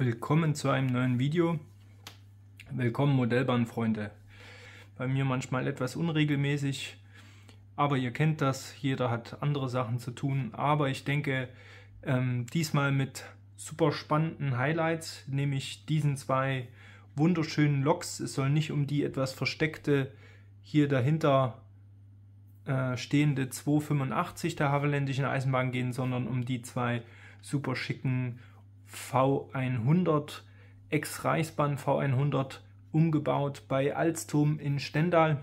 Willkommen zu einem neuen Video. Willkommen Modellbahnfreunde. Bei mir manchmal etwas unregelmäßig, aber ihr kennt das, jeder hat andere Sachen zu tun. Aber ich denke, diesmal mit super spannenden Highlights, nämlich diesen zwei wunderschönen Loks. Es soll nicht um die etwas versteckte, hier dahinter stehende 285 der Havelländischen Eisenbahn gehen, sondern um die zwei super schicken V100, Ex-Reichsbahn V100, umgebaut bei Alstom in Stendal.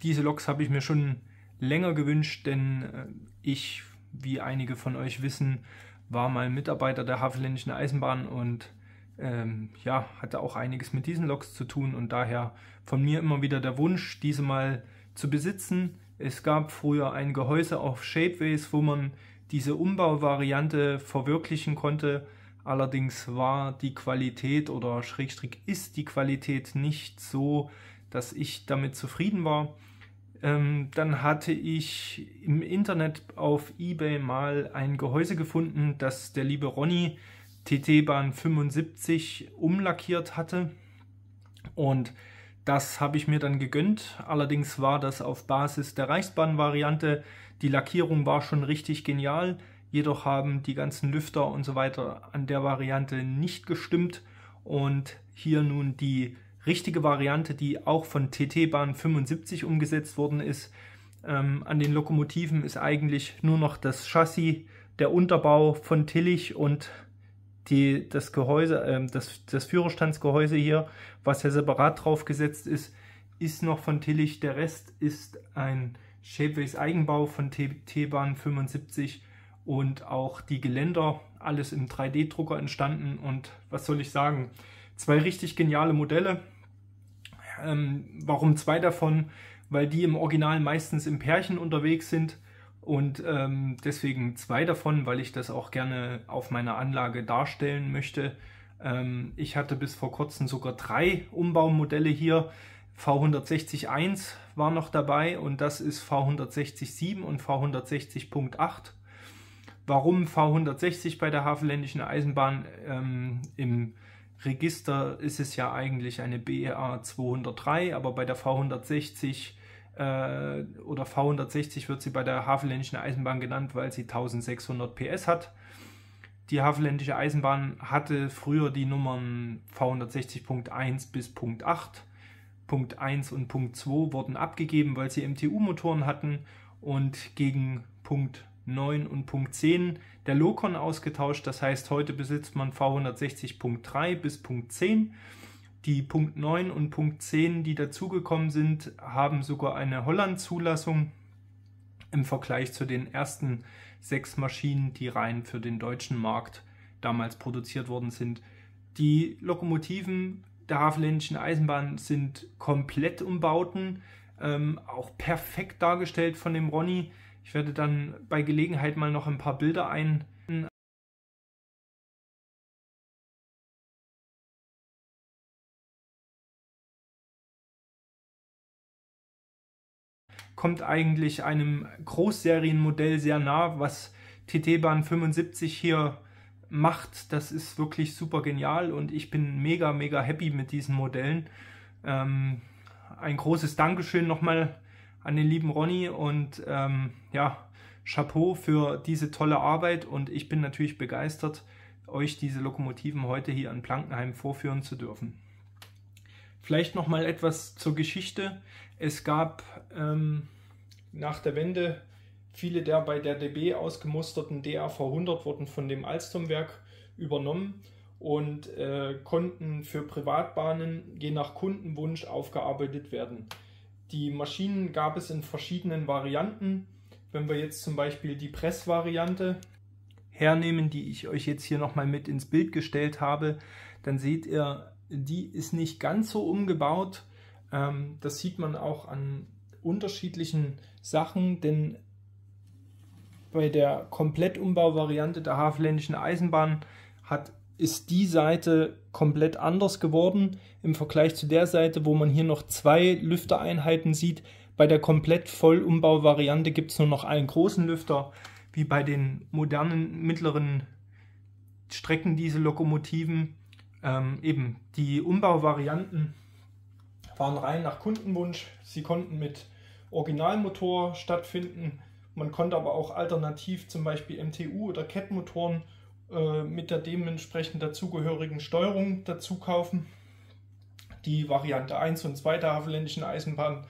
Diese Loks habe ich mir schon länger gewünscht, denn ich, wie einige von euch wissen, war mal Mitarbeiter der Havelländischen Eisenbahn und ja, hatte auch einiges mit diesen Loks zu tun und daher von mir immer wieder der Wunsch, diese mal zu besitzen. Es gab früher ein Gehäuse auf Shapeways, wo man diese Umbauvariante verwirklichen konnte. Allerdings war die Qualität oder Schrägstrich ist die Qualität nicht so, dass ich damit zufrieden war. Dann hatte ich im Internet auf eBay mal ein Gehäuse gefunden, das der liebe Ronny TT-Bahn 75 umlackiert hatte. Und das habe ich mir dann gegönnt. Allerdings war das auf Basis der Reichsbahn-Variante. Die Lackierung war schon richtig genial, jedoch haben die ganzen Lüfter und so weiter an der Variante nicht gestimmt. Und hier nun die richtige Variante, die auch von TT-Bahn 75 umgesetzt worden ist. An den Lokomotiven ist eigentlich nur noch das Chassis, der Unterbau von Tillich und das Gehäuse, das Führerstandsgehäuse hier, was ja separat draufgesetzt ist, ist noch von Tillich. Der Rest ist ein Shapeways Eigenbau von TT-Bahn 75 und auch die Geländer, alles im 3D-Drucker entstanden. Und was soll ich sagen? Zwei richtig geniale Modelle. Warum zwei davon? Weil die im Original meistens im Pärchen unterwegs sind. Und deswegen zwei davon, weil ich das auch gerne auf meiner Anlage darstellen möchte. Ich hatte bis vor kurzem sogar drei Umbaumodelle hier. V160.1 war noch dabei und das ist V160.7 und V160.8. Warum V160 bei der Havelländischen Eisenbahn? Im Register ist es ja eigentlich eine BEA 203, aber bei der V160 oder V160 wird sie bei der Havelländischen Eisenbahn genannt, weil sie 1600 PS hat. Die Havelländische Eisenbahn hatte früher die Nummern V160.1 bis Punkt 8. Punkt 1 und Punkt 2 wurden abgegeben, weil sie MTU-Motoren hatten und gegen Punkt 9 und Punkt 10 der Lokon ausgetauscht. Das heißt, heute besitzt man V160.3 bis Punkt 10. Die Punkt 9 und Punkt 10, die dazugekommen sind, haben sogar eine Holland-Zulassung im Vergleich zu den ersten 6 Maschinen, die rein für den deutschen Markt damals produziert worden sind. Die Lokomotiven der Havelländischen Eisenbahn sind komplett Umbauten, auch perfekt dargestellt von dem Ronny. Ich werde dann bei Gelegenheit mal noch ein paar Bilder kommt eigentlich einem Großserienmodell sehr nah, was TT-Bahn 75 hier macht. Das ist wirklich super genial und ich bin mega happy mit diesen Modellen. Ein großes Dankeschön nochmal an den lieben Ronny und ja, Chapeau für diese tolle Arbeit und ich bin natürlich begeistert, euch diese Lokomotiven heute hier in Blankenheim vorführen zu dürfen. Vielleicht noch mal etwas zur Geschichte. Es gab nach der Wende viele der bei der DB ausgemusterten DAV100 wurden von dem Alstom-Werk übernommen und konnten für Privatbahnen je nach Kundenwunsch aufgearbeitet werden. Die Maschinen gab es in verschiedenen Varianten. Wenn wir jetzt zum Beispiel die Press-Variante hernehmen, die ich euch jetzt hier nochmal mit ins Bild gestellt habe, dann seht ihr, die ist nicht ganz so umgebaut. Das sieht man auch an unterschiedlichen Sachen, denn bei der Komplettumbau-Variante der Havelländischen Eisenbahn ist die Seite komplett anders geworden im Vergleich zu der Seite, wo man hier noch zwei Lüftereinheiten sieht. Bei der Komplett-Vollumbau-Variante gibt es nur noch einen großen Lüfter, wie bei den modernen mittleren Streckendiesellokomotiven. Eben die Umbauvarianten waren rein nach Kundenwunsch. Sie konnten mit Originalmotor stattfinden. Man konnte aber auch alternativ zum Beispiel MTU oder Kettmotoren mit der dementsprechend dazugehörigen Steuerung dazu kaufen. Die Variante 1 und 2 der Havelländischen Eisenbahn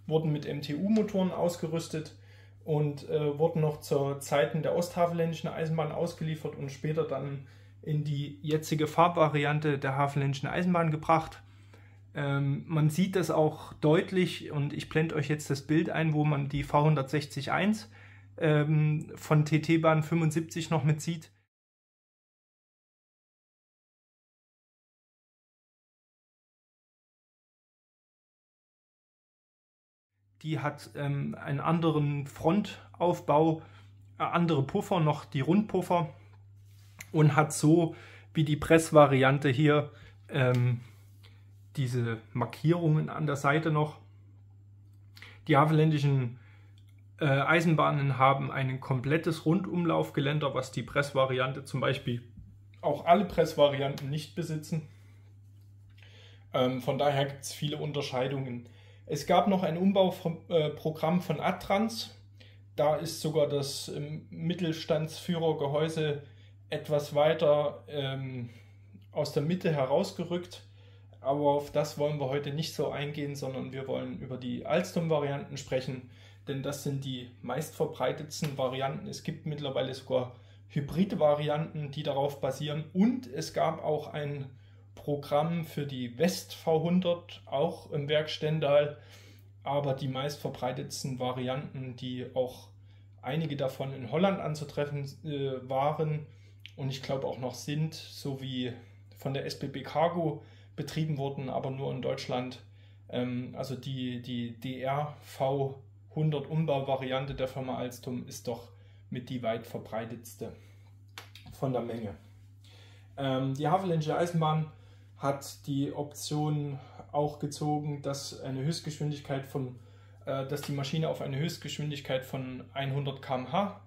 wurden mit MTU-Motoren ausgerüstet und wurden noch zu Zeiten der Osthavelländischen Eisenbahn ausgeliefert und später dann in die jetzige Farbvariante der Havelländischen Eisenbahn gebracht. Man sieht das auch deutlich und ich blende euch jetzt das Bild ein, wo man die V160-1 von TT-Bahn 75 noch mit sieht. Die hat einen anderen Frontaufbau, andere Puffer, noch die Rundpuffer und hat so wie die Pressvariante hier diese Markierungen an der Seite noch. Die havelländischen Eisenbahnen haben ein komplettes Rundumlaufgeländer, was die Pressvariante zum Beispiel auch alle Pressvarianten nicht besitzen. Von daher gibt es viele Unterscheidungen. Es gab noch ein Umbauprogramm von Adtranz. Da ist sogar das Mittelstandsführergehäuse etwas weiter aus der Mitte herausgerückt. Aber auf das wollen wir heute nicht so eingehen, sondern wir wollen über die Alstom-Varianten sprechen, denn das sind die meistverbreitetsten Varianten. Es gibt mittlerweile sogar Hybrid-Varianten, die darauf basieren, und es gab auch ein Programm für die West V100, auch im Werk Stendal, aber die meistverbreitetsten Varianten, die auch einige davon in Holland anzutreffen waren und ich glaube auch noch sind, sowie von der SBB Cargo betrieben wurden, aber nur in Deutschland. Also die DR V100 Umbauvariante der Firma Alstom ist doch mit die weit verbreitetste von der Menge. Die Havelländische Eisenbahn hat die Option auch gezogen, dass dass die Maschine auf eine Höchstgeschwindigkeit von 100 km/h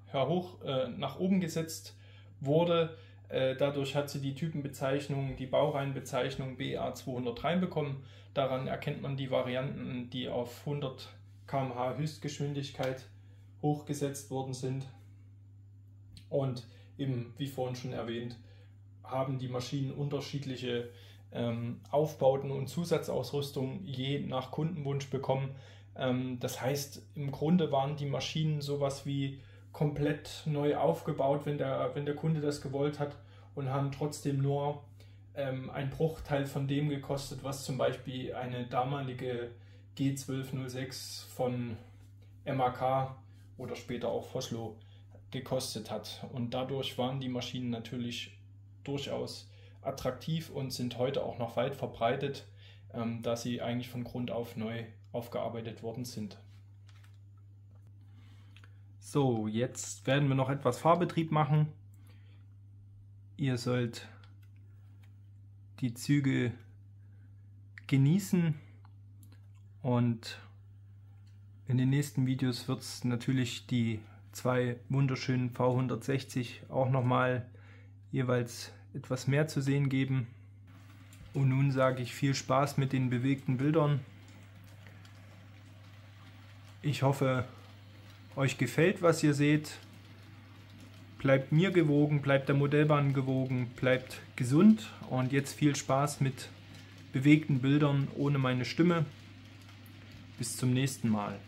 nach oben gesetzt wurde. Dadurch hat sie die Typenbezeichnung, die Baureihenbezeichnung BA200 reinbekommen. Daran erkennt man die Varianten, die auf 100 km/h Höchstgeschwindigkeit hochgesetzt worden sind. Und eben, wie vorhin schon erwähnt, haben die Maschinen unterschiedliche Aufbauten und Zusatzausrüstung je nach Kundenwunsch bekommen. Das heißt, im Grunde waren die Maschinen sowas wie komplett neu aufgebaut, wenn der Kunde das gewollt hat, und haben trotzdem nur einen Bruchteil von dem gekostet, was zum Beispiel eine damalige G1206 von MAK oder später auch Vossloh gekostet hat. Und dadurch waren die Maschinen natürlich durchaus attraktiv und sind heute auch noch weit verbreitet, da sie eigentlich von Grund auf neu aufgearbeitet worden sind. So, jetzt werden wir noch etwas Fahrbetrieb machen. Ihr sollt die Züge genießen und in den nächsten Videos wird es natürlich die zwei wunderschönen V160 auch nochmal jeweils etwas mehr zu sehen geben. Und nun sage ich viel Spaß mit den bewegten Bildern. Ich hoffe, euch gefällt, was ihr seht. Bleibt mir gewogen, bleibt der Modellbahn gewogen, bleibt gesund und jetzt viel Spaß mit bewegten Bildern ohne meine Stimme. Bis zum nächsten Mal.